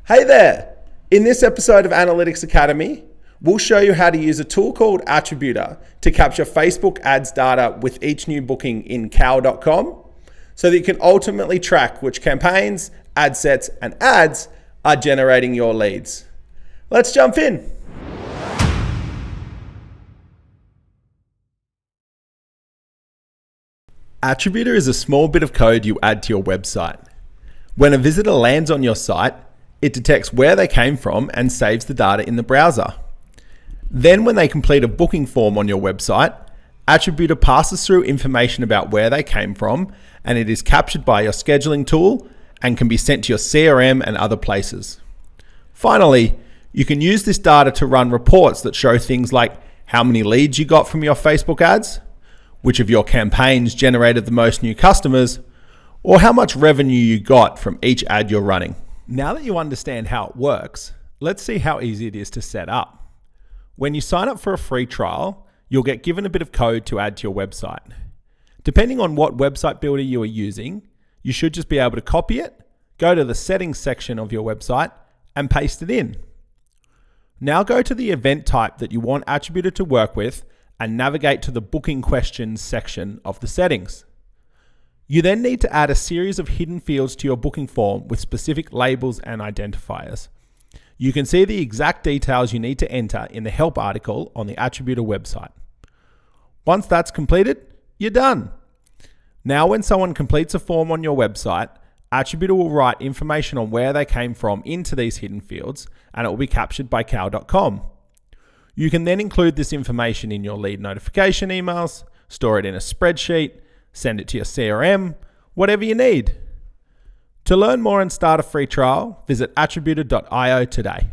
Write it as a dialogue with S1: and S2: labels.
S1: Hey there! In this episode of Analytics Academy, we'll show you how to use a tool called Attributor to capture Facebook ads data with each new booking in cow.com so that you can ultimately track which campaigns, ad sets, and ads are generating your leads. Let's jump in. Attributor is a small bit of code you add to your website. When a visitor lands on your site, it detects where they came from and saves the data in the browser. Then when they complete a booking form on your website, Attributor passes through information about where they came from, and it is captured by your scheduling tool and can be sent to your CRM and other places. Finally, you can use this data to run reports that show things like how many leads you got from your Facebook ads, which of your campaigns generated the most new customers, or how much revenue you got from each ad you're running. Now that you understand how it works, let's see how easy it is to set up. When you sign up for a free trial, you'll get given a bit of code to add to your website. Depending on what website builder you are using, you should just be able to copy it, go to the settings section of your website, and paste it in. Now go to the event type that you want Attributor to work with and navigate to the booking questions section of the settings. You then need to add a series of hidden fields to your booking form with specific labels and identifiers. You can see the exact details you need to enter in the help article on the Attributor website. Once that's completed, you're done. Now when someone completes a form on your website, Attributor will write information on where they came from into these hidden fields, and it will be captured by cow.com. You can then include this information in your lead notification emails, store it in a spreadsheet, send it to your CRM, whatever you need. To learn more and start a free trial, visit attributor.io today.